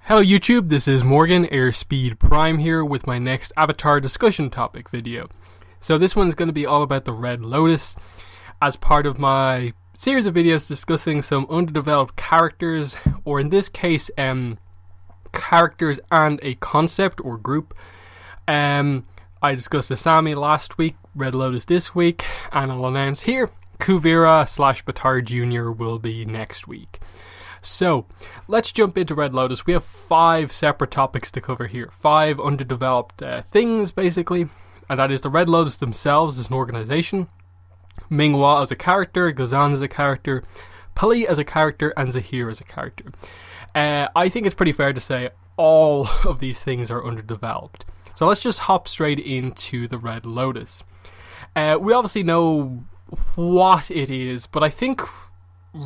Hello YouTube, this is Morgan, Airspeed Prime here with my next Avatar discussion topic video. So this one's going to be all about the Red Lotus as part of my series of videos discussing some underdeveloped characters, or in this case, characters and a concept or group. I discussed Asami last week, Red Lotus this week, and I'll announce here, Kuvira/Baatar Jr. will be next week. So, let's jump into Red Lotus. We have 5 separate topics to cover here. 5 underdeveloped things, basically. And that is the Red Lotus themselves as an organization, Minghua as a character, Ghazan as a character, Pali as a character, and Zahir as a character. I think it's pretty fair to say all of these things are underdeveloped. So let's just hop straight into the Red Lotus. We obviously know what it is, but I think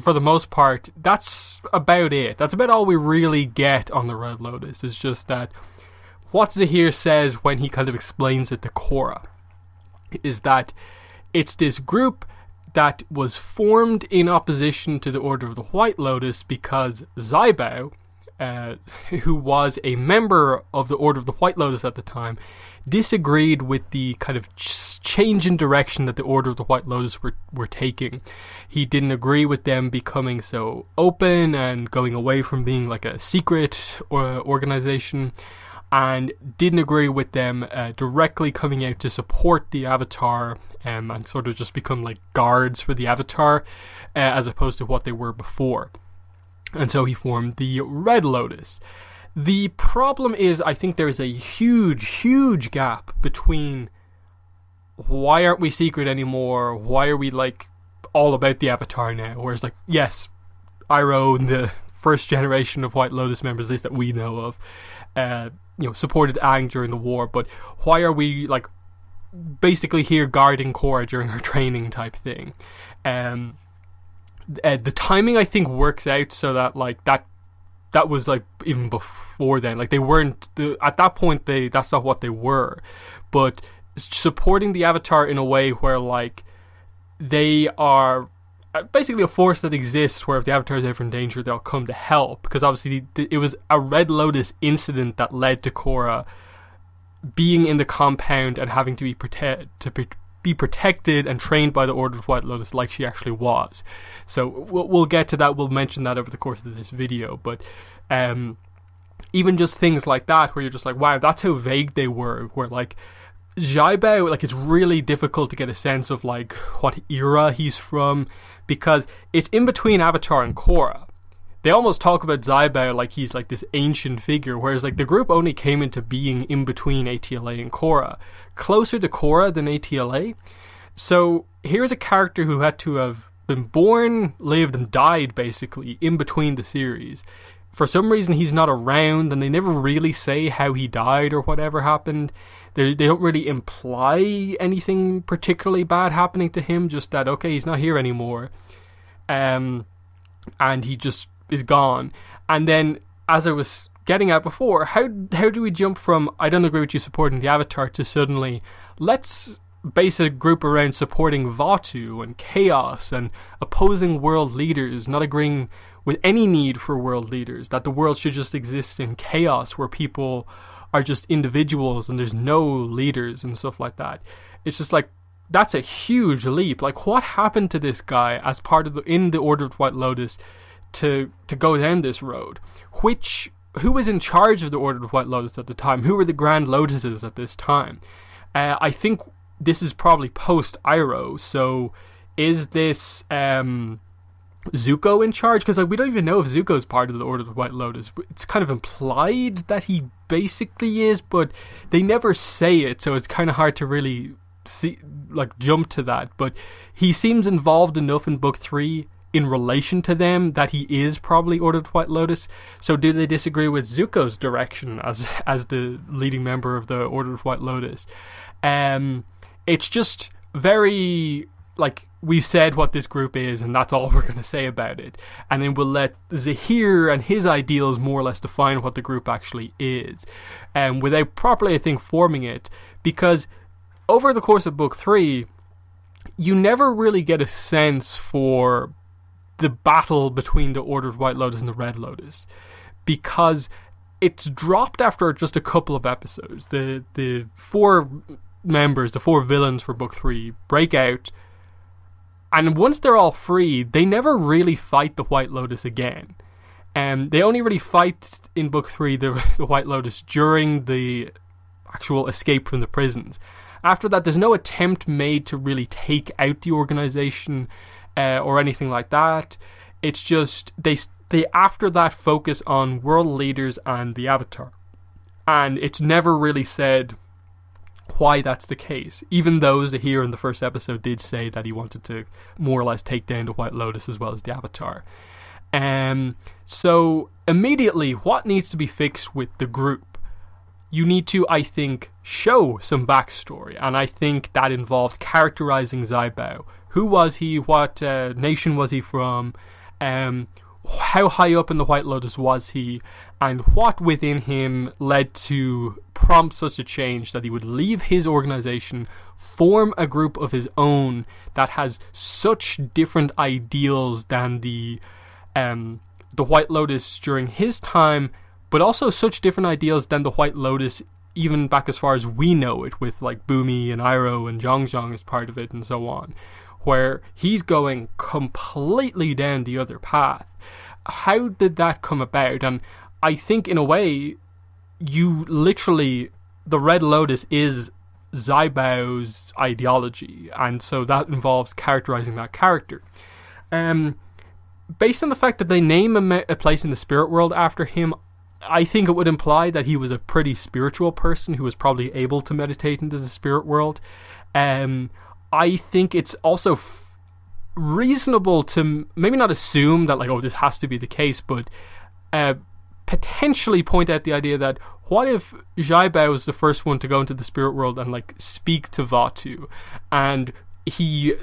for the most part, that's about it. That's about all we really get on the Red Lotus. It's just that what Zahir says when he kind of explains it to Korra is that it's this group that was formed in opposition to the Order of the White Lotus because Xai Bau, who was a member of the Order of the White Lotus at the time, disagreed with the kind of change in direction that the Order of the White Lotus were taking. He didn't agree with them becoming so open and going away from being like a secret organization, and didn't agree with them directly coming out to support the Avatar and sort of just become like guards for the Avatar as opposed to what they were before. And so he formed the Red Lotus. The problem is, I think there is a huge gap between why aren't we secret anymore, why are we like all about the Avatar now, whereas like, yes, Iroh and the first generation of White Lotus members, at least that we know of, supported Aang during the war, but why are we like basically here guarding Korra during her training type thing? The timing I think works out so that like that was like even before then, like they weren't at that point, that's not what they were, but supporting the Avatar in a way where like they are basically a force that exists where if the Avatar is ever in danger they'll come to help, because obviously it was a Red Lotus incident that led to Korra being in the compound and having to be protected and trained by the Order of White Lotus like she actually was. So we'll get to that, we'll mention that over the course of this video, but even just things like that where you're just like, wow, that's how vague they were, where like Xai Bau, like it's really difficult to get a sense of like what era he's from, because it's in between Avatar and Korra. They almost talk about Xai Bau like he's like this ancient figure, whereas like the group only came into being in between ATLA and Korra, closer to Korra than ATLA. So here's a character who had to have been born, lived, and died basically in between the series. For some reason he's not around, and they never really say how he died or whatever happened. They don't really imply anything particularly bad happening to him, just that, okay, he's not here anymore. And he just is gone. And then, as I was getting at before, how do we jump from I don't agree with you supporting the Avatar to suddenly let's base a group around supporting Vatu and Chaos and opposing world leaders, not agreeing with any need for world leaders, that the world should just exist in chaos where people are just individuals and there's no leaders and stuff like that. It's just like, that's a huge leap. Like, what happened to this guy as part of in the Order of White Lotus to go down this road? Who was in charge of the Order of White Lotus at the time? Who were the Grand Lotuses at this time? I think this is probably post Iroh, so is this Zuko in charge? Because like, we don't even know if Zuko's part of the Order of the White Lotus. It's kind of implied that he basically is, but they never say it, so it's kind of hard to really jump to that. But he seems involved enough in Book 3 in relation to them that he is probably Order of the White Lotus. So do they disagree with Zuko's direction as the leading member of the Order of White Lotus? It's just very like, we've said what this group is and that's all we're going to say about it, and then we'll let Zahir and his ideals more or less define what the group actually is, without properly, I think, forming it, because over the course of Book 3 you never really get a sense for the battle between the Order of White Lotus and the Red Lotus, because it's dropped after just a couple of episodes. The four members, the four villains for book 3, break out, and once they're all free, they never really fight the White Lotus again. They only really fight in book 3 the White Lotus during the actual escape from the prisons. After that, there's no attempt made to really take out the organization or anything like that. It's just they after that focus on world leaders and the Avatar, and it's never really said why that's the case, even though Zahir in the first episode did say that he wanted to more or less take down the White Lotus as well as the Avatar. So immediately, what needs to be fixed with the group? You need to, I think, show some backstory, and I think that involved characterizing Xai Bau. Who was he? What nation was he from? How high up in the White Lotus was he? And what within him led to prompt such a change that he would leave his organization, form a group of his own that has such different ideals than the White Lotus during his time, but also such different ideals than the White Lotus even back as far as we know it, with like Bumi and Iroh and Zhang as part of it and so on, where he's going completely down the other path. How did that come about? And I think in a way, you literally, the Red Lotus is Xai Bau's ideology, and so that involves characterizing that character. Based on the fact that they name a place in the spirit world after him, I think it would imply that he was a pretty spiritual person who was probably able to meditate into the spirit world. I think it's also reasonable to maybe not assume that, like, oh, this has to be the case, but potentially point out the idea that what if Xai Bau was the first one to go into the spirit world and like speak to Vaatu, and he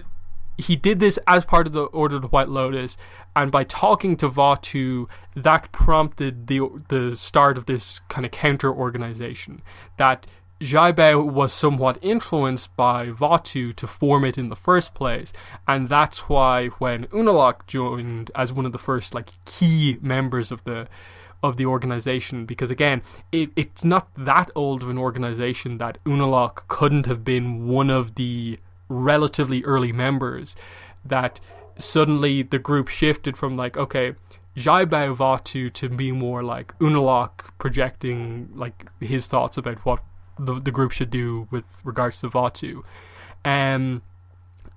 did this as part of the Order of the White Lotus, and by talking to Vaatu, that prompted the start of this kind of counter organization, that Xai Bau was somewhat influenced by Vaatu to form it in the first place, and that's why when Unalaq joined as one of the first like key members of the organization, because again, it's not that old of an organization that Unalaq couldn't have been one of the relatively early members, that suddenly the group shifted from like, okay, Xai Bau Vaatu to be more like Unalaq projecting like his thoughts about what the group should do with regards to Vaatu. And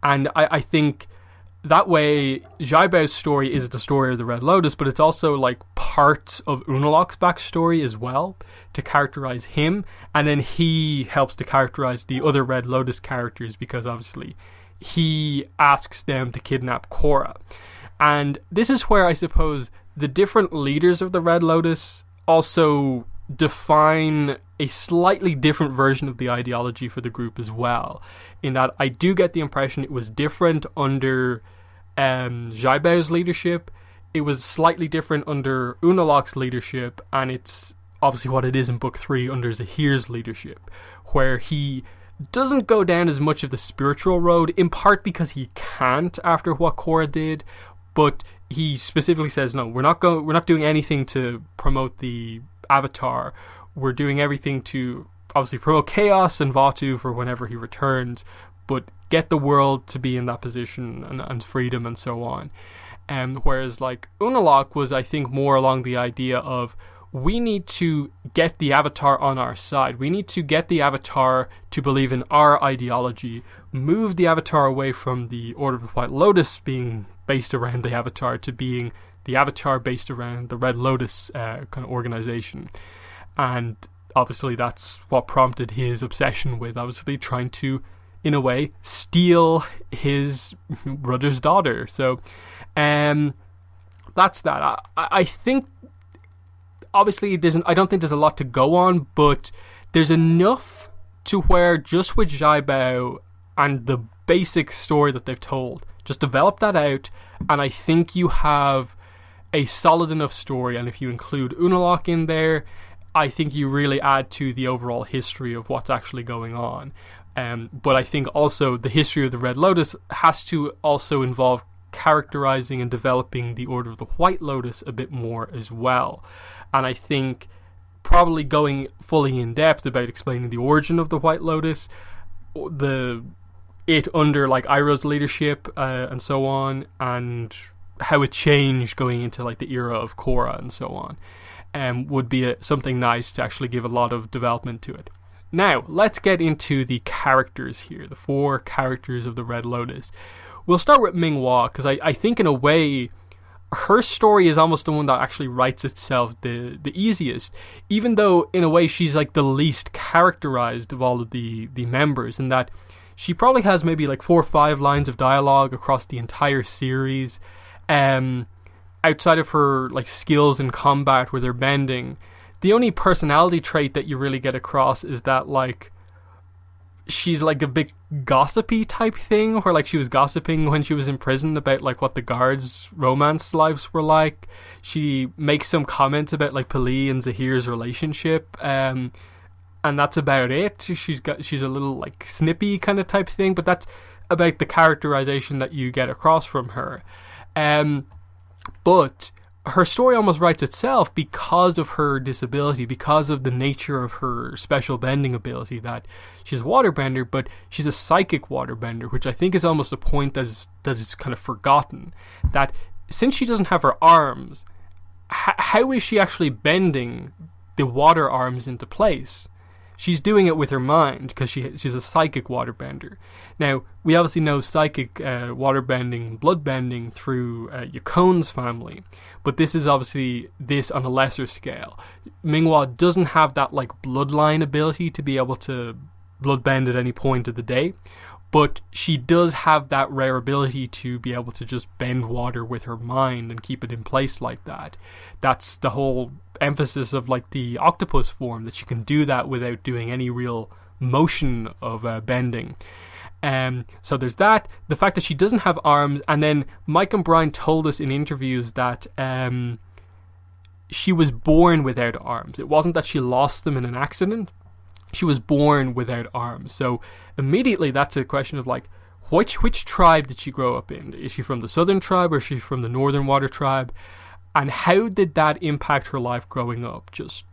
I think that way Xai Bau's story is the story of the Red Lotus, but it's also like part of Unalaq's backstory as well, to characterize him, and then he helps to characterize the other Red Lotus characters, because obviously he asks them to kidnap Korra. And this is where I suppose the different leaders of the Red Lotus also define a slightly different version of the ideology for the group as well, in that I do get the impression it was different under Xai Bau's leadership, it was slightly different under Unalaq's leadership, and it's obviously what it is in book 3 under Zahir's leadership, where he doesn't go down as much of the spiritual road, in part because he can't after what Korra did, but he specifically says, no, we're not doing anything to promote the Avatar. We're doing everything to obviously promote chaos and Vaatu for whenever he returns, but get the world to be in that position and freedom and so on. Whereas like Unalaq was, I think, more along the idea of, we need to get the Avatar on our side. We need to get the Avatar to believe in our ideology, move the Avatar away from the Order of the White Lotus being based around the Avatar to being the Avatar based around the Red Lotus kind of organization. And obviously that's what prompted his obsession with obviously trying to, in a way, steal his brother's daughter. So that's that. I think obviously I don't think there's a lot to go on, but there's enough to where just with Xai Bau and the basic story that they've told, just develop that out, and I think you have a solid enough story. And if you include Unalaq in there, I think you really add to the overall history of what's actually going on. But I think also the history of the Red Lotus has to also involve characterizing and developing the Order of the White Lotus a bit more as well. And I think probably going fully in depth about explaining the origin of the White Lotus, it under like Iroh's leadership and so on, and how it changed going into like the era of Korra and so on, would be something nice to actually give a lot of development to it. Now, let's get into the characters here, the 4 characters of the Red Lotus. We'll start with Ming-Hua, because I think in a way, her story is almost the one that actually writes itself the easiest, even though in a way she's like the least characterized of all of the members, in that she probably has maybe like 4 or 5 lines of dialogue across the entire series, outside of her like skills in combat where they're bending. The only personality trait that you really get across is that like she's like a bit gossipy type thing, where like she was gossiping when she was in prison about like what the guards' romance lives were like. She makes some comments about like Pali and Zahir's relationship, and that's about it. She's a little like snippy kind of type thing, but that's about the characterization that you get across from her. But her story almost writes itself because of her disability, because of the nature of her special bending ability, that she's a waterbender, but she's a psychic waterbender, which I think is almost a point that is kind of forgotten. That since she doesn't have her arms, how is she actually bending the water arms into place? She's doing it with her mind, because she's a psychic waterbender. Now, we obviously know psychic waterbending, bloodbending through Yakon's family, but this is obviously this on a lesser scale. Ming-Hua doesn't have that like bloodline ability to be able to bloodbend at any point of the day, but she does have that rare ability to be able to just bend water with her mind and keep it in place like that. That's the whole emphasis of like the octopus form, that she can do that without doing any real motion of bending. So there's that. The fact that she doesn't have arms, and then Mike and Brian told us in interviews that she was born without arms. It wasn't that she lost them in an accident. She was born without arms. So immediately that's a question of like, which tribe did she grow up in? Is she from the Southern tribe, or is she from the Northern Water tribe? And how did that impact her life growing up? Just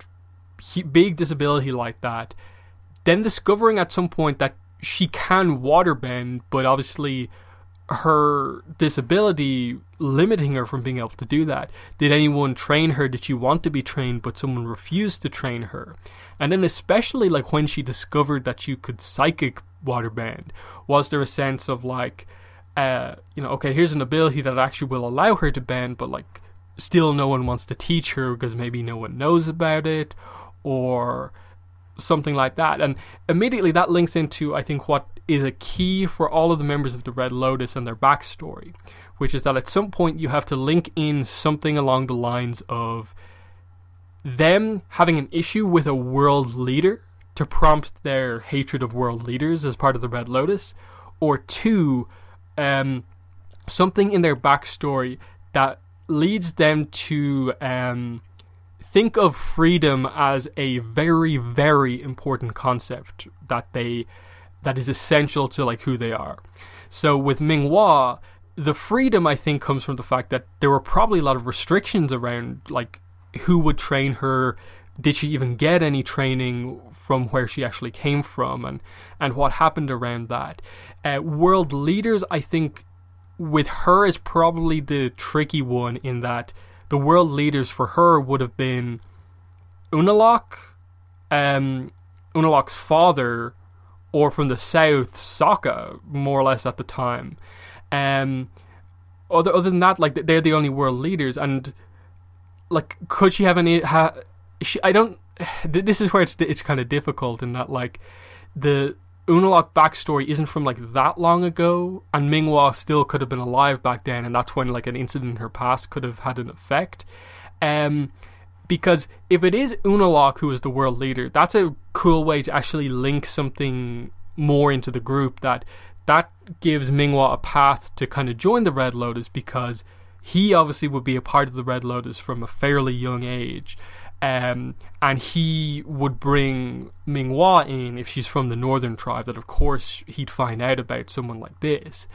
big disability like that. Then discovering at some point that she can waterbend, but obviously her disability limiting her from being able to do that. Did anyone train her? Did she want to be trained, but someone refused to train her? And then especially like when she discovered that you could psychic waterbend, was there a sense of like, okay, here's an ability that actually will allow her to bend, but like still no one wants to teach her because maybe no one knows about it, or something like that. And immediately that links into, I think, what is a key for all of the members of the Red Lotus and their backstory, which is that at some point you have to link in something along the lines of them having an issue with a world leader to prompt their hatred of world leaders as part of the Red Lotus, or 2, something in their backstory that leads them to think of freedom as a very, very important concept that is essential to like who they are. So with Ming-Hua, the freedom I think comes from the fact that there were probably a lot of restrictions around like who would train her. Did she even get any training from where she actually came from, and what happened around that? World leaders, I think, with her is probably the tricky one, in that the world leaders for her would have been Unalaq, Unalaq's father, or from the south, Sokka, more or less at the time. Other than that, like they're the only world leaders, and like could she have any? I don't. This is where it's kind of difficult, in that like the Unalaq backstory isn't from like that long ago, and Ming-Hua still could have been alive back then, and that's when like an incident in her past could have had an effect. Because if it is Unalaq who is the world leader, that's a cool way to actually link something more into the group, that gives Ming-Hua a path to kind of join the Red Lotus, because he obviously would be a part of the Red Lotus from a fairly young age. And he would bring Ming-Hua in if she's from the Northern tribe, that of course he'd find out about someone like this.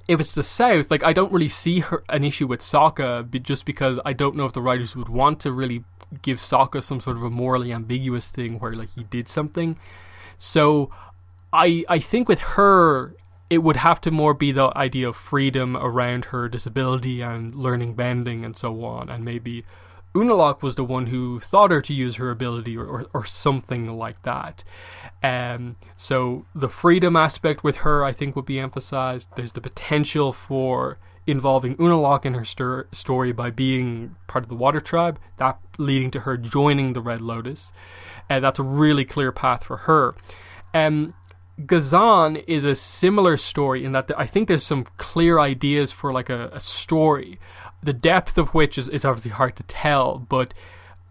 if it's the South, like, I don't really see an issue with Sokka, just because I don't know if the writers would want to really give Sokka some sort of a morally ambiguous thing where, like, he did something. So I think with her, it would have to more be the idea of freedom around her disability and learning bending and so on, and maybe Unalaq was the one who thought her to use her ability or something like that. So the freedom aspect with her, I think, would be emphasized. There's the potential for involving Unalaq in her story by being part of the Water Tribe, that leading to her joining the Red Lotus. That's a really clear path for her. Ghazan is a similar story in that I think there's some clear ideas for like a story, the depth of which is obviously hard to tell, but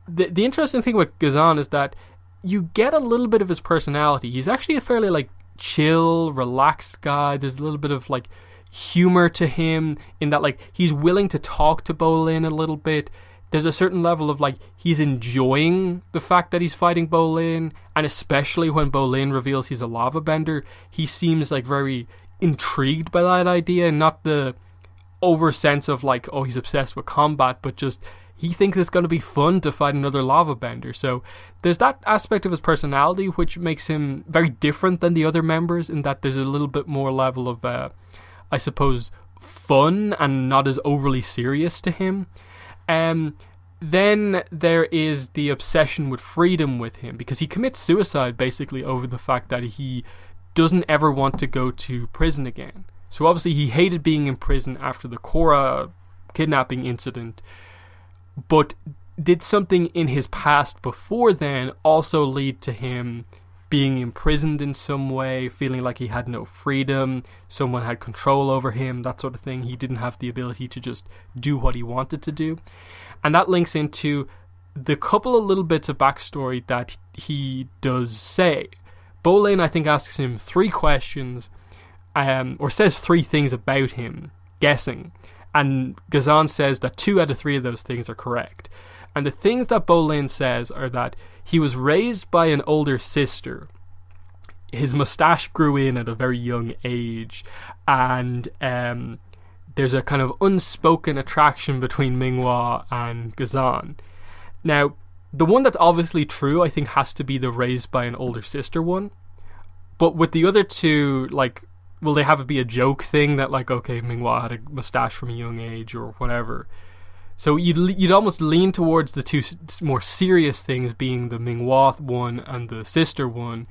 the interesting thing with Ghazan is that you get a little bit of his personality. He's actually a fairly like chill, relaxed guy. There's a little bit of like humor to him in that like he's willing to talk to Bolin a little bit. There's a certain level of like he's enjoying the fact that he's fighting Bolin, and especially when Bolin reveals he's a lava bender, he seems like very intrigued by that idea, and not the over sense of like, oh, he's obsessed with combat, but just he thinks it's going to be fun to fight another lava bender. So there's that aspect of his personality which makes him very different than the other members, in that there's a little bit more level of I suppose fun and not as overly serious to him. Then there is the obsession with freedom with him, because he commits suicide basically over the fact that he doesn't ever want to go to prison again. So obviously he hated being in prison after the Korra kidnapping incident, but did something in his past before then also lead to him being imprisoned in some way, feeling like he had no freedom, someone had control over him, that sort of thing. He didn't have the ability to just do what he wanted to do. And that links into the couple of little bits of backstory that he does say. Bolin, I think, asks him 3 questions, or says 3 things about him, guessing. And Ghazan says that 2 out of 3 of those things are correct. And the things that Bolin says are that he was raised by an older sister. His mustache grew in at a very young age. And there's a kind of unspoken attraction between Minghua and Ghazan. Now, the one that's obviously true, I think, has to be the raised by an older sister one. But with the other 2, like, will they have it be a joke thing that, like, okay, Minghua had a mustache from a young age or whatever? So you'd almost lean towards the 2 more serious things being the Minghua one and the sister one,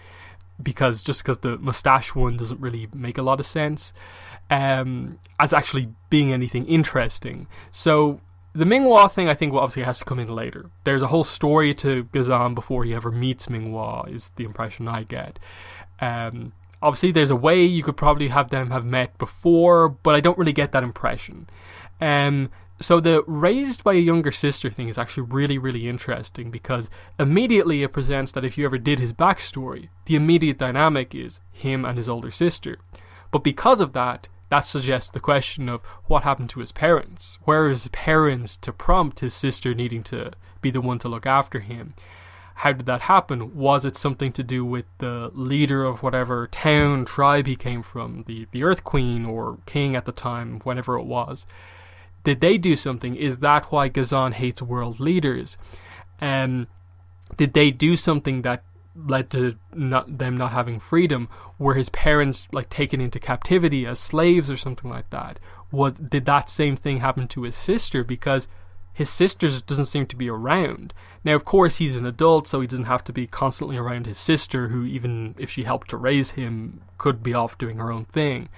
because the mustache one doesn't really make a lot of sense as actually being anything interesting. So the Minghua thing, I think, obviously has to come in later. There's a whole story to Ghazan before he ever meets Minghua, is the impression I get. Obviously there's a way you could probably have them have met before, but I don't really get that impression. So the raised by a younger sister thing is actually really, really interesting, because immediately it presents that if you ever did his backstory, the immediate dynamic is him and his older sister. But because of that, that suggests the question of what happened to his parents. Where are his parents to prompt his sister needing to be the one to look after him? How did that happen? Was it something to do with the leader of whatever town, tribe he came from, the Earth Queen or King at the time, whenever it was? Did they do something? Is that why Ghazan hates world leaders? Did they do something that led to them not having freedom? Were his parents like taken into captivity as slaves or something like that? Did that same thing happen to his sister? Because his sister doesn't seem to be around. Now, of course, he's an adult, so he doesn't have to be constantly around his sister, who, even if she helped to raise him, could be off doing her own thing.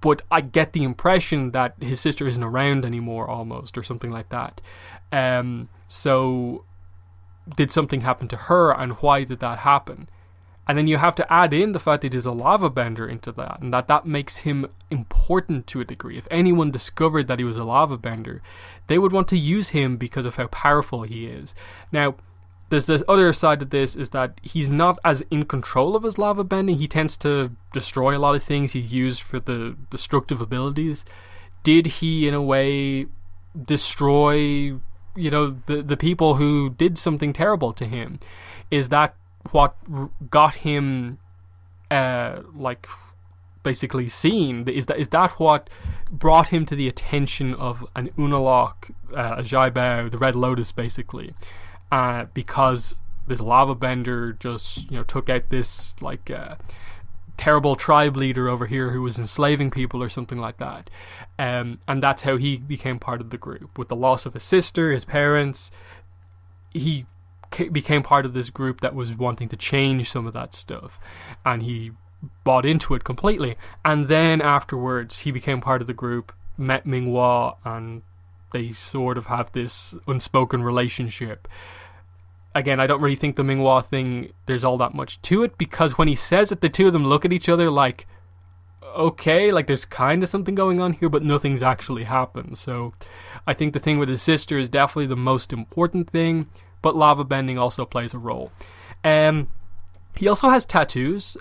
But I get the impression that his sister isn't around anymore, almost, or something like that. So did something happen to her, and why did that happen? And then you have to add in the fact that he's a lava bender into that, and that makes him important to a degree. If anyone discovered that he was a lava bender, they would want to use him because of how powerful he is. Now, there's this other side of this, is that he's not as in control of his lava bending. He tends to destroy a lot of things he's used for the destructive abilities. Did he, in a way, destroy, the people who did something terrible to him? Is that what got him, basically basically seen? Is that what brought him to the attention of an Unalaq, a Xai Bau, the Red Lotus, basically, because this lava bender just took out this terrible tribe leader over here who was enslaving people or something like that, and that's how he became part of the group. With the loss of his sister, his parents, he became part of this group that was wanting to change some of that stuff, and he bought into it completely. And then afterwards he became part of the group, met Minghua, and they sort of have this unspoken relationship. Again, I don't really think the Minghua thing, there's all that much to it, because when he says it, the two of them look at each other like, okay, there's kind of something going on here, but nothing's actually happened. So I think the thing with his sister is definitely the most important thing, but lava bending also plays a role. He also has tattoos.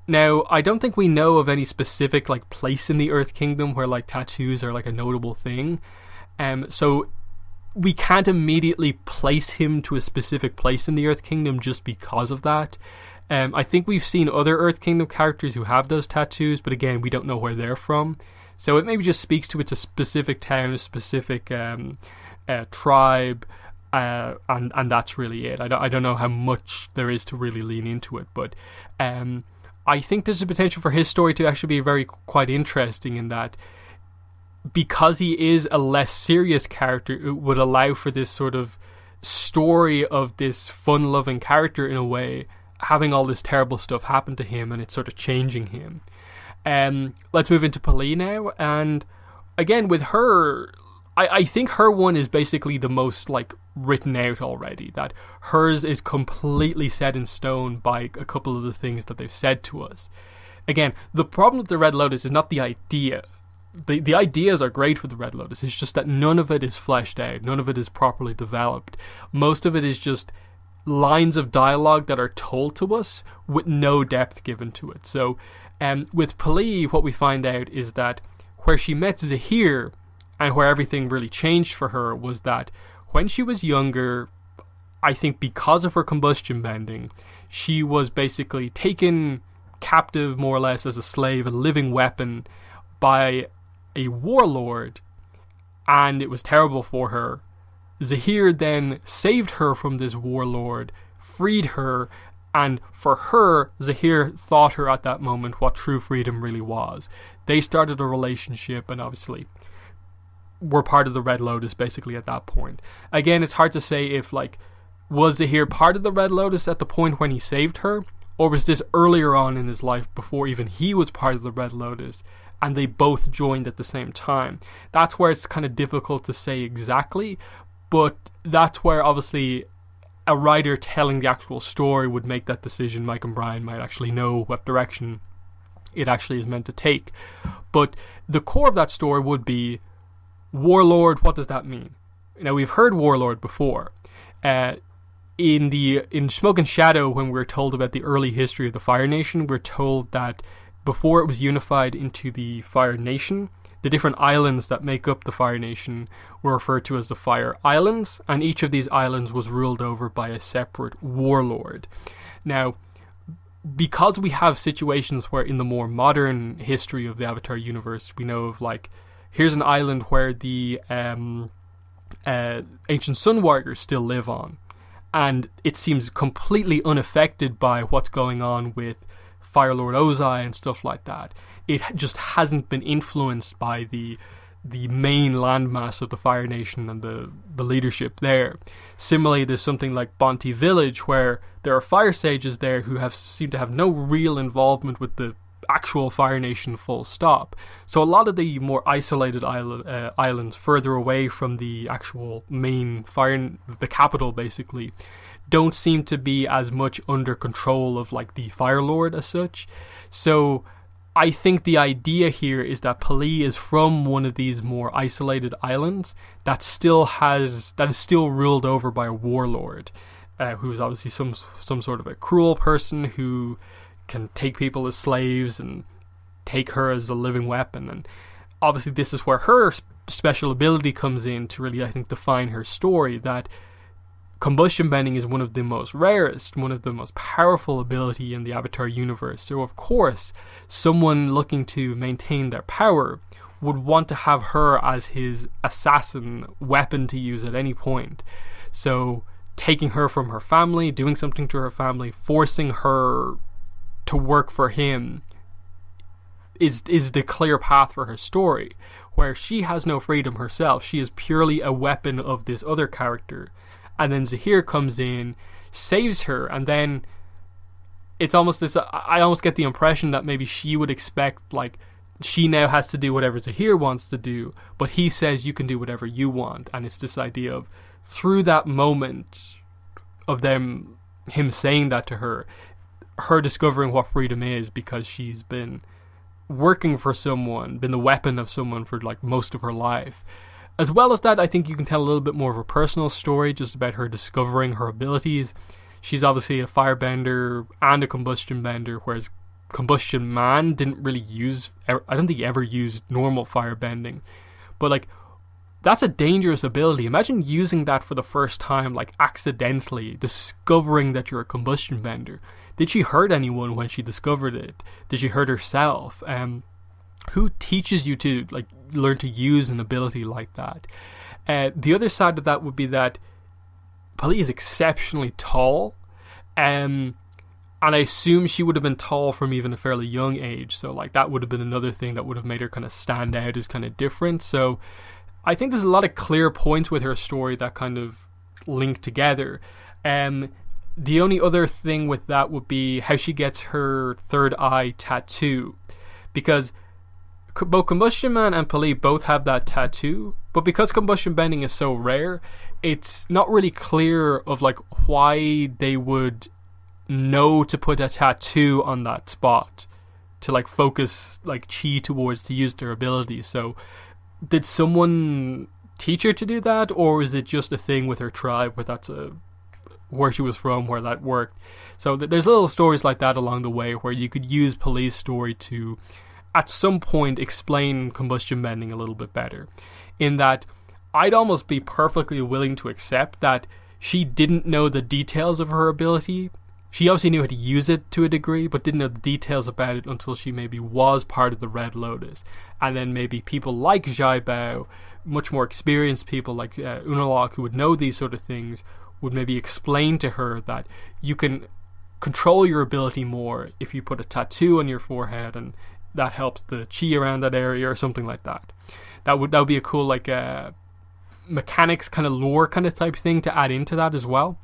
Now, I don't think we know of any specific place in the Earth Kingdom where tattoos are a notable thing. So we can't immediately place him to a specific place in the Earth Kingdom just because of that. I think we've seen other Earth Kingdom characters who have those tattoos, but again, we don't know where they're from. So it maybe just speaks to it's a specific town, a specific tribe, and that's really it. I don't know how much there is to really lean into it, but I think there's a potential for his story to actually be quite interesting, in that because he is a less serious character, it would allow for this sort of story of this fun-loving character in a way, having all this terrible stuff happen to him, and it's sort of changing him. Let's move into Pali now, and again with her, I think her one is basically the most written out already, that hers is completely set in stone by a couple of the things that they've said to us. Again, the problem with the Red Lotus is not the idea. The ideas are great with the Red Lotus, it's just that none of it is fleshed out, none of it is properly developed. Most of it is just lines of dialogue that are told to us with no depth given to it. So with Pali, what we find out is that where she met Zahir, and where everything really changed for her, was that when she was younger, I think because of her combustion bending, she was basically taken captive more or less as a slave, a living weapon, by a warlord, and it was terrible for her. Zahir then saved her from this warlord, freed her, and for her, Zahir taught her at that moment what true freedom really was. They started a relationship, and obviously were part of the Red Lotus basically at that point. Again, it's hard to say if was Zahir part of the Red Lotus at the point when he saved her, or was this earlier on in his life before even he was part of the Red Lotus, and they both joined at the same time. That's where it's kind of difficult to say exactly, but that's where obviously a writer telling the actual story would make that decision. Mike and Brian might actually know what direction it actually is meant to take. But the core of that story would be warlord. What does that mean? Now, we've heard warlord before. In Smoke and Shadow, when we're told about the early history of the Fire Nation, we're told that before it was unified into the Fire Nation, the different islands that make up the Fire Nation were referred to as the Fire Islands, and each of these islands was ruled over by a separate warlord. Now, because we have situations where in the more modern history of the Avatar universe, we know of here's an island where the ancient Sun Warriors still live on, and it seems completely unaffected by what's going on with Fire Lord Ozai and stuff like that. It just hasn't been influenced by the main landmass of the Fire Nation and the leadership there. Similarly, there's something like Bonti Village, where there are fire sages there who seem to have no real involvement with the actual Fire Nation full stop. So a lot of the more isolated islands further away from the actual main the capital basically, don't seem to be as much under control of the Fire Lord as such. So I think the idea here is that Pali is from one of these more isolated islands that is still ruled over by a warlord, who is obviously some sort of a cruel person who can take people as slaves and take her as a living weapon. And obviously this is where her special ability comes in to really, I think, define her story, that combustion bending is one of the most rarest, one of the most powerful ability in the Avatar universe. So of course, someone looking to maintain their power would want to have her as his assassin weapon to use at any point. So taking her from her family, doing something to her family, forcing her to work for him is the clear path for her story, where she has no freedom herself. She is purely a weapon of this other character. And then Zahir comes in, saves her, and then it's almost this, I almost get the impression that maybe she would expect, like, she now has to do whatever Zahir wants to do, but he says you can do whatever you want. And it's this idea of, through that moment of him saying that to her discovering what freedom is, because she's been working for someone, been the weapon of someone for like most of her life. As well as that, I think you can tell a little bit more of a personal story just about her discovering her abilities. She's obviously a firebender and a combustion bender, whereas Combustion Man didn't really use, I don't think he ever used normal firebending. But like, that's a dangerous ability. Imagine using that for the first time, like accidentally discovering that you're a combustion bender. Did she hurt anyone when she discovered it? Did she hurt herself? Who teaches you to like learn to use an ability like that? The other side of that would be that Pali is exceptionally tall, and I assume she would have been tall from even a fairly young age. So like that would have been another thing that would have made her kind of stand out as kind of different. So I think there's a lot of clear points with her story that kind of link together. The only other thing with that would be how she gets her third eye tattoo, because both Combustion Man and Pali both have that tattoo, but because combustion bending is so rare, it's not really clear of like why they would know to put a tattoo on that spot to like focus like chi towards to use their abilities. So did someone teach her to do that, or is it just a thing with her tribe where that's where she was from, where that worked? So there's little stories like that along the way where you could use Pali's story to at some point explain combustion bending a little bit better, in that I'd almost be perfectly willing to accept that she didn't know the details of her ability. She obviously knew how to use it to a degree, but didn't know the details about it until she maybe was part of the Red Lotus. And then maybe people like Xai Bau, much more experienced people like Unalaq, who would know these sort of things, would maybe explain to her that you can control your ability more if you put a tattoo on your forehead, and that helps the chi around that area or something like that. That would be a cool like mechanics kind of lore kind of type thing to add into that as well.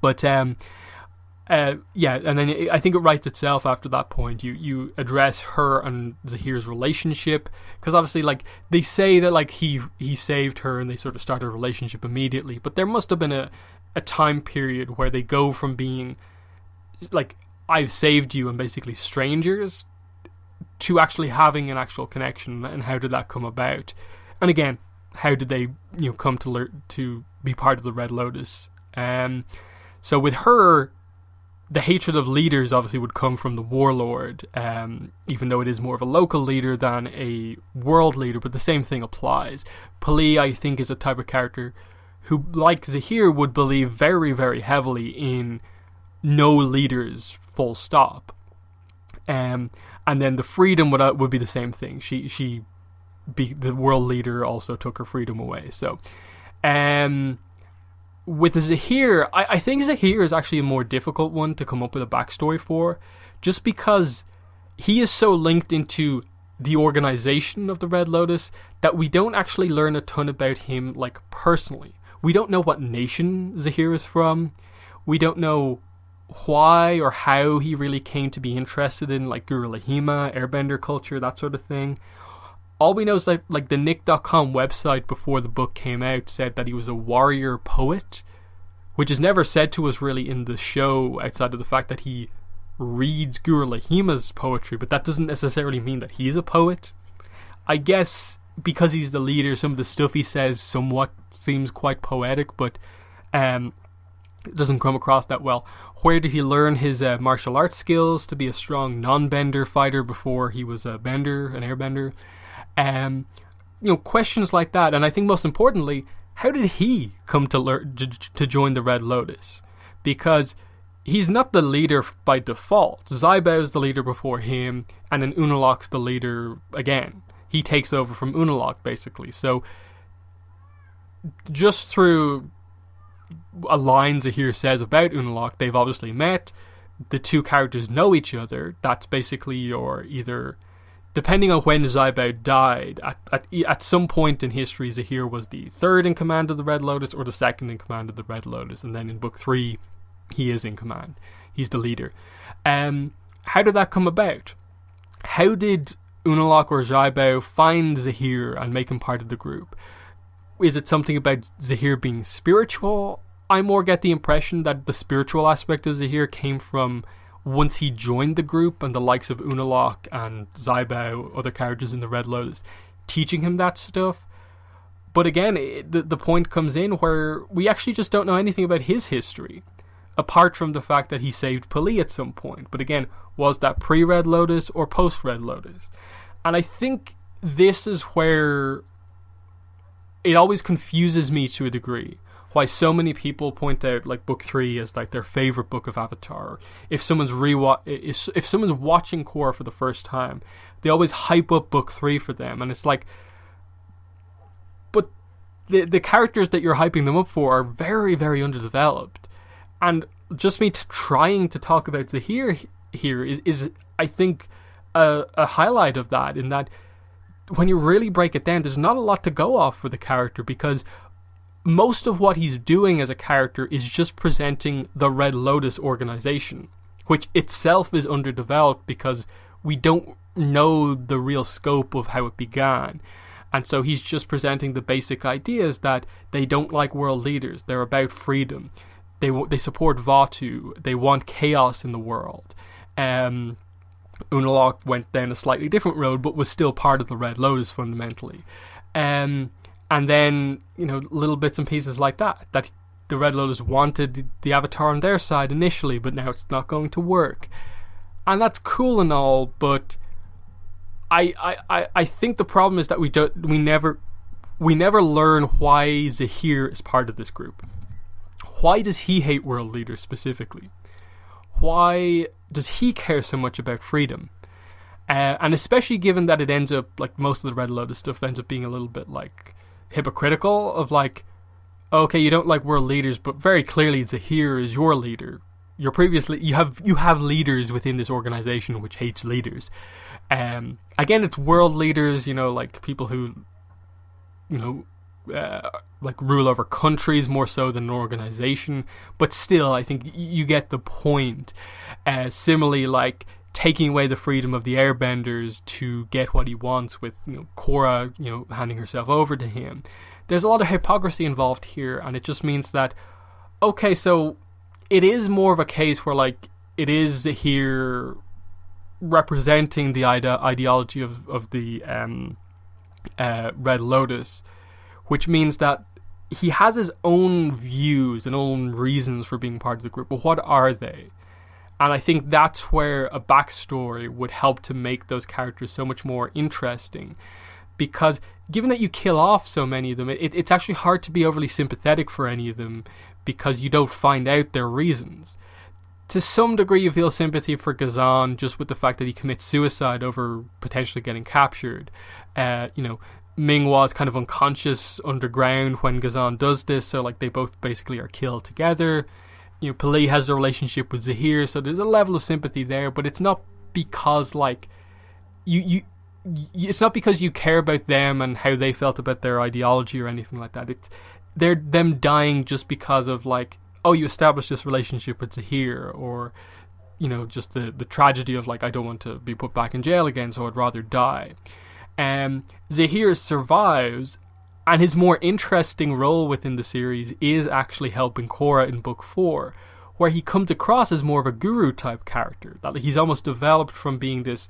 But yeah, and then I think it writes itself after that point. You address her and Zahir's relationship, because obviously like they say that like he saved her and they sort of started a relationship immediately, but there must have been a time period where they go from being like I've saved you and basically strangers to actually having an actual connection. And how did that come about? And again, how did they come to be part of the Red Lotus? So with her, the hatred of leaders obviously would come from the warlord, even though it is more of a local leader than a world leader, but the same thing applies. Pali, I think, is a type of character who, like Zahir, would believe very, very heavily in no leaders, full stop. And then the freedom would be the same thing. The world leader also took her freedom away. So, with Zahir, I think Zahir is actually a more difficult one to come up with a backstory for, just because he is so linked into the organization of the Red Lotus that we don't actually learn a ton about him, like, personally. We don't know what nation Zahir is from. We don't know why or how he really came to be interested in, like, Guru Lahima, airbender culture, that sort of thing. All we know is that, like, the Nick.com website before the book came out said that he was a warrior poet, which is never said to us really in the show outside of the fact that he reads Guru Lahima's poetry, but that doesn't necessarily mean that he's a poet. I guess because he's the leader, some of the stuff he says somewhat seems quite poetic, but it doesn't come across that well. Where did he learn his martial arts skills to be a strong non-bender fighter before he was a bender, an airbender? Questions like that. And I think most importantly, how did he come to join the Red Lotus? Because he's not the leader by default. Xai Bau is the leader before him, and then Unalaq's the leader again. He takes over from Unalaq, basically. So, just through a line Zahir says about Unalaq, they've obviously met. The two characters know each other. That's basically your either... Depending on when Xai Bau died, at some point in history, Zahir was the third in command of the Red Lotus or the second in command of the Red Lotus. And then in Book 3, he is in command. He's the leader. How did that come about? How did Unalaq or Xai Bau find Zahir and make him part of the group? Is it something about Zahir being spiritual? I more get the impression that the spiritual aspect of Zahir came from once he joined the group and the likes of Unalaq and Xai Bau, other characters in the Red Lotus, teaching him that stuff. But again, the point comes in where we actually just don't know anything about his history, apart from the fact that he saved Pali at some point. But again, was that pre-Red Lotus or post-Red Lotus? And I think this is where it always confuses me to a degree. Why so many people point out like Book 3 as like their favorite book of Avatar. If someone's if someone's watching Korra for the first time, they always hype up Book 3 for them, and it's like, but the characters that you're hyping them up for are very, very underdeveloped. And just me trying to talk about Zahir here is I think a highlight of that, in that when you really break it down, there's not a lot to go off for the character, because most of what he's doing as a character is just presenting the Red Lotus organization, which itself is underdeveloped because we don't know the real scope of how it began. And so he's just presenting the basic ideas that they don't like world leaders, they're about freedom, they support Vatu, they want chaos in the world. Unalaq went down a slightly different road, but was still part of the Red Lotus fundamentally. And then, little bits and pieces like that the Red Lotus wanted the Avatar on their side initially, but now it's not going to work. And that's cool and all, but I think the problem is that we never learn why Zahir is part of this group. Why does he hate world leaders specifically? Why does he care so much about freedom? And especially given that it ends up, like most of the Red Lotus stuff ends up being a little bit like hypocritical, of like, okay, you don't like world leaders, but very clearly Zahir is your leader. You have leaders within this organization which hates leaders. Again, it's world leaders, like people who, like rule over countries more so than an organization. But still, I think you get the point. Similarly, like taking away the freedom of the airbenders to get what he wants with Korra handing herself over to him. There's a lot of hypocrisy involved here, and it just means that, okay, so it is more of a case where like it is here representing the ideology of the Red Lotus, which means that he has his own views and own reasons for being part of the group. But what are they? And I think that's where a backstory would help to make those characters so much more interesting. Because given that you kill off so many of them, it's actually hard to be overly sympathetic for any of them, because you don't find out their reasons. To some degree, you feel sympathy for Ghazan just with the fact that he commits suicide over potentially getting captured. Minghua's kind of unconscious underground when Ghazan does this, so like they both basically are killed together. Pali has a relationship with Zahir, so there's a level of sympathy there, but it's not because like it's not because you care about them and how they felt about their ideology or anything like that. They're them dying just because of like, oh, you established this relationship with Zahir, or just the tragedy of like, I don't want to be put back in jail again, so I'd rather die. Zahir survives, and his more interesting role within the series is actually helping Korra in Book 4, where he comes across as more of a guru type character. That he's almost developed from being this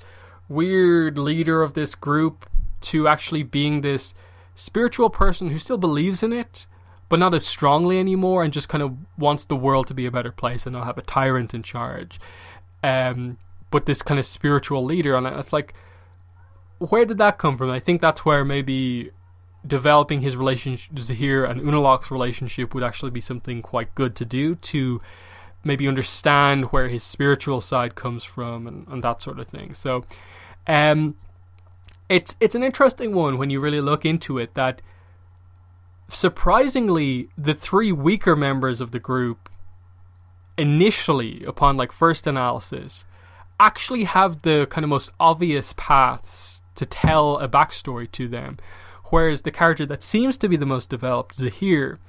weird leader of this group to actually being this spiritual person who still believes in it, but not as strongly anymore, and just kind of wants the world to be a better place and not have a tyrant in charge. But this kind of spiritual leader, and it's like, where did that come from? I think that's where maybe developing his relationship, Zahir and Unalaq's relationship, would actually be something quite good to do, to maybe understand where his spiritual side comes from, and that sort of thing. So it's an interesting one when you really look into it, that surprisingly the three weaker members of the group initially, upon like first analysis, actually have the kind of most obvious paths to tell a backstory to them, whereas the character that seems to be the most developed, Zahir,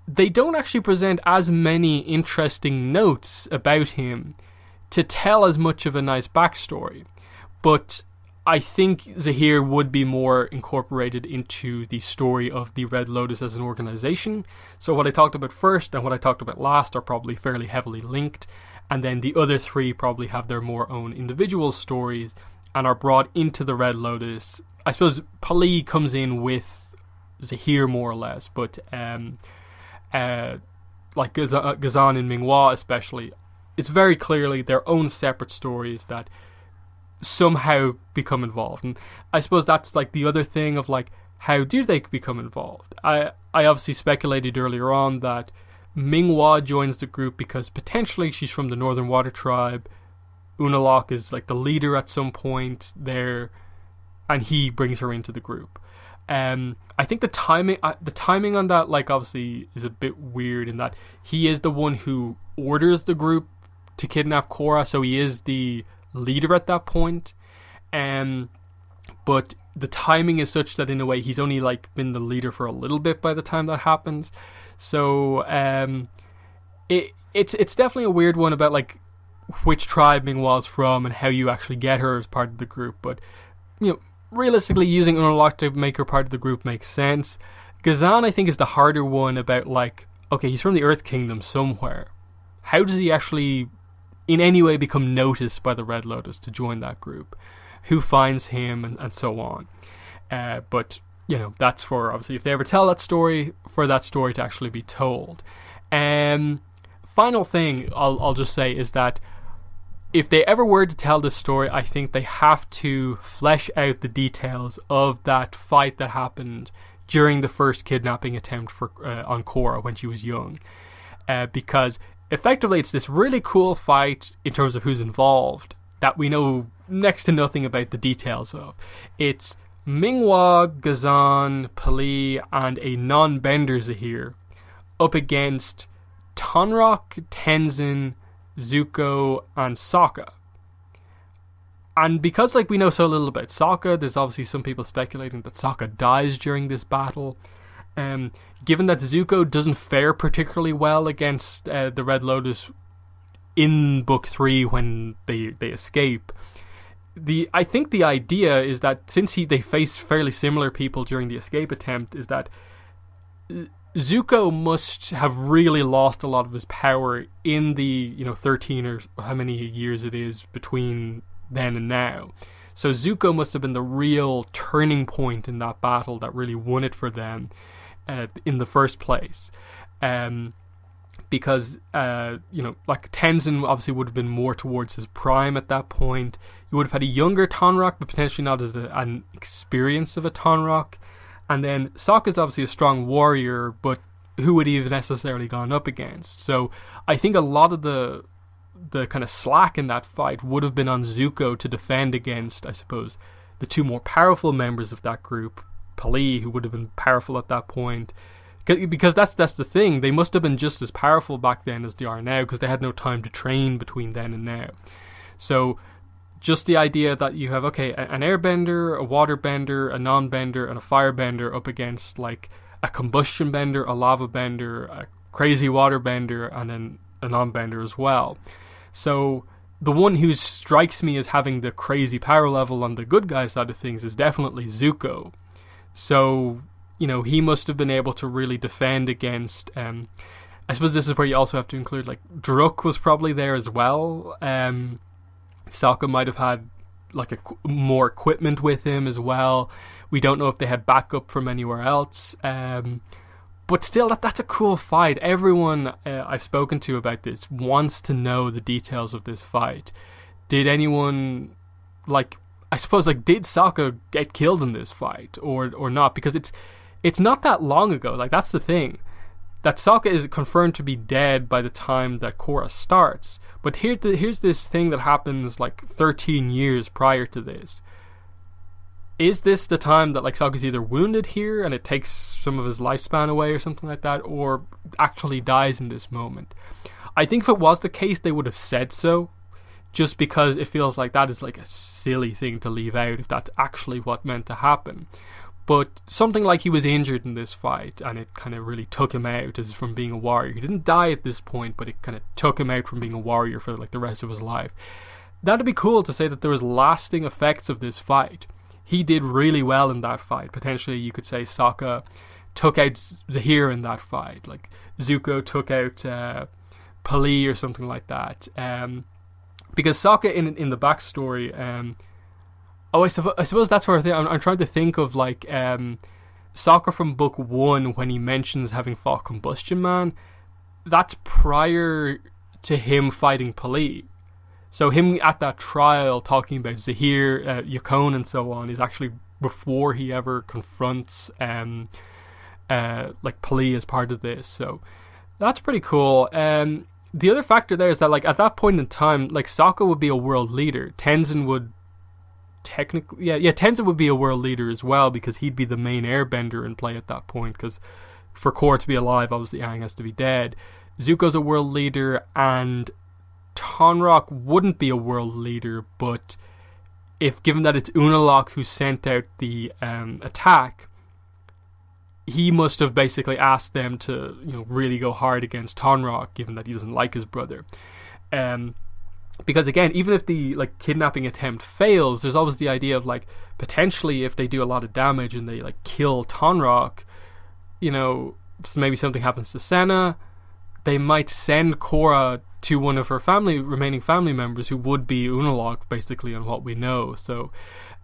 they don't actually present as many interesting notes about him to tell as much of a nice backstory. But I think Zahir would be more incorporated into the story of the Red Lotus as an organization. So what I talked about first and what I talked about last are probably fairly heavily linked, and then the other three probably have their more own individual stories and are brought into the Red Lotus. I suppose Pali comes in with Zahir more or less, but like Ghazan and Minghua especially, it's very clearly their own separate stories that somehow become involved. And I suppose that's like the other thing of like, how do they become involved? I obviously speculated earlier on that Minghua joins the group because potentially she's from the Northern Water Tribe. Unalaq is like the leader at some point there, and he brings her into the group. I think the timing on that, like, obviously is a bit weird in that he is the one who orders the group to kidnap Korra, so he is the leader at that point. But the timing is such that in a way he's only like been the leader for a little bit by the time that happens. So it's definitely a weird one about like which tribe Minghua's from and how you actually get her as part of the group. But you know, realistically, using Unalaq to make her part of the group makes sense. Ghazan, I think, is the harder one about like, okay, he's from the Earth Kingdom somewhere. How does he actually in any way become noticed by the Red Lotus to join that group? Who finds him, and so on. But you know, that's for obviously if they ever tell that story, for that story to actually be told. Final thing I'll just say is that if they ever were to tell this story, I think they have to flesh out the details of that fight that happened during the first kidnapping attempt for on Korra when she was young, because effectively it's this really cool fight in terms of who's involved that we know next to nothing about the details of. It's Minghua, Ghazan, Pali, and a non-bender Zahir up against Tonraq, Tenzin, Zuko, and Sokka. And because like we know so little about Sokka, there's obviously some people speculating that Sokka dies during this battle. Given that Zuko doesn't fare particularly well against the Red Lotus in Book 3 when they escape, I think the idea is that since they face fairly similar people during the escape attempt, is that Zuko must have really lost a lot of his power in the 13 or how many years it is between then and now. So Zuko must have been the real turning point in that battle that really won it for them in the first place. Because like Tenzin obviously would have been more towards his prime at that point. You would have had a younger Tonraq, but potentially not as an experience of a Tonraq. And then Sokka's obviously a strong warrior, but who would he have necessarily gone up against? So I think a lot of the kind of slack in that fight would have been on Zuko to defend against, I suppose, the two more powerful members of that group, Pali, who would have been powerful at that point. Because that's the thing, they must have been just as powerful back then as they are now, because they had no time to train between then and now. So just the idea that you have, okay, an airbender, a waterbender, a non-bender, and a firebender up against like a combustion bender, a lava bender, a crazy waterbender, and then a non-bender as well. So the one who strikes me as having the crazy power level on the good guy side of things is definitely Zuko. So he must have been able to really defend against, I suppose this is where you also have to include, like, Druk was probably there as well. Sokka might have had, like, more equipment with him as well. We don't know if they had backup from anywhere else. But still, that's a cool fight. Everyone I've spoken to about this wants to know the details of this fight. Did anyone, like, I suppose, like, did Sokka get killed in this fight or not? Because it's not that long ago. Like, that's the thing. That Sokka is confirmed to be dead by the time that Korra starts. But here's this thing that happens like 13 years prior to this. Is this the time that like Sokka's either wounded here and it takes some of his lifespan away or something like that, or actually dies in this moment? I think if it was the case, they would have said so, just because it feels like that is like a silly thing to leave out if that's actually what meant to happen. But something like he was injured in this fight and it kind of really took him out as from being a warrior. He didn't die at this point, but it kind of took him out from being a warrior for like the rest of his life. That'd be cool to say that there was lasting effects of this fight. He did really well in that fight. Potentially you could say Sokka took out Zahir in that fight. Like Zuko took out Pali or something like that. Because Sokka in the backstory... I suppose that's where I'm trying to think of, like, Sokka from Book 1 when he mentions having fought Combustion Man. That's prior to him fighting Pali. So him at that trial talking about Zahir, Yukon and so on is actually before he ever confronts like Pali as part of this. So that's pretty cool. The other factor there is that, like, at that point in time, like, Sokka would be a world leader. Tenzin would technically, Tenzin would be a world leader as well, because he'd be the main airbender in play at that point, because for Korra to be alive, obviously Aang has to be dead. Zuko's a world leader, and Tonraq wouldn't be a world leader, but if given that it's Unalaq who sent out the attack, he must have basically asked them to, you know, really go hard against Tonraq, given that he doesn't like his brother. Because again, even if the like kidnapping attempt fails, there's always the idea of like potentially if they do a lot of damage and they like kill Tonraq, you know, maybe something happens to Senna, they might send Korra to one of her remaining family members who would be Unalaq, basically, on what we know. So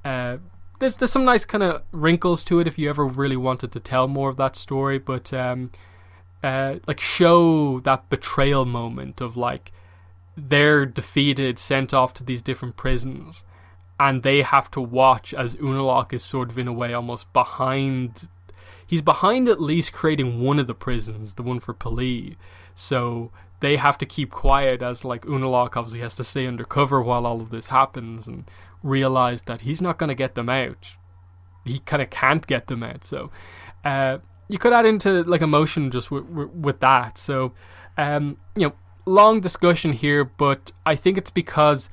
there's some nice kind of wrinkles to it if you ever really wanted to tell more of that story, but like show that betrayal moment of like they're defeated, sent off to these different prisons, and they have to watch as Unalaq is sort of in a way almost behind. He's behind at least creating one of the prisons, the one for Pali. So they have to keep quiet as like Unalaq obviously has to stay undercover while all of this happens and realize that he's not going to get them out. He kind of can't get them out. So you could add into like emotion just with that. So you know, long discussion here, but I think it's because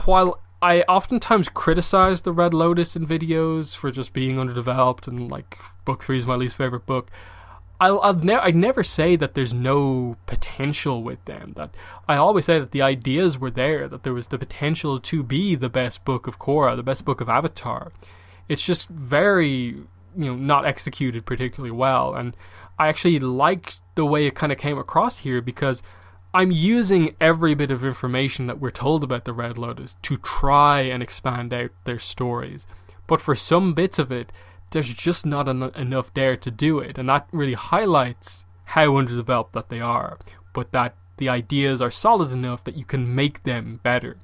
while I oftentimes criticize the Red Lotus in videos for just being underdeveloped and like book 3 is my least favorite book, I'd never say that there's no potential with them. That I always say that the ideas were there, that there was the potential to be the best book of Korra, the best book of Avatar. It's just very, you know, not executed particularly well, and I actually liked the way it kind of came across here because I'm using every bit of information that we're told about the Red Lotus to try and expand out their stories. But for some bits of it, there's just not enough there to do it. And that really highlights how underdeveloped that they are. But that the ideas are solid enough that you can make them better.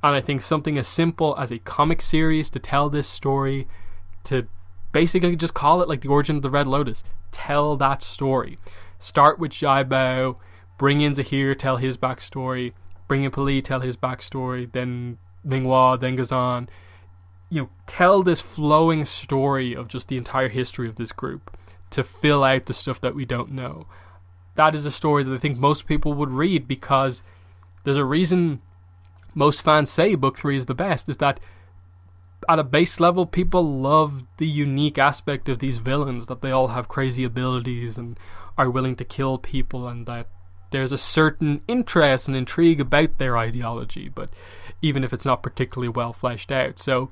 And I think something as simple as a comic series to tell this story, to basically just call it like the origin of the Red Lotus. Tell that story. Start with Xai Bau. Bring in Zahir, tell his backstory. Bring in Pali, tell his backstory. Then Minghua, then Ghazan. You know, tell this flowing story of just the entire history of this group to fill out the stuff that we don't know. That is a story that I think most people would read, because there's a reason most fans say Book 3 is the best, is that at a base level, people love the unique aspect of these villains, that they all have crazy abilities and are willing to kill people, and that there's a certain interest and intrigue about their ideology, but even if it's not particularly well fleshed out. So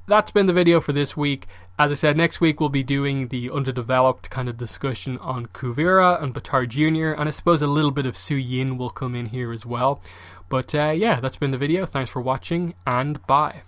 that's been the video for this week. As I said, next week we'll be doing the underdeveloped kind of discussion on Kuvira and Baatar Jr., and I suppose a little bit of Su Yin will come in here as well. But yeah, that's been the video. Thanks for watching, and bye.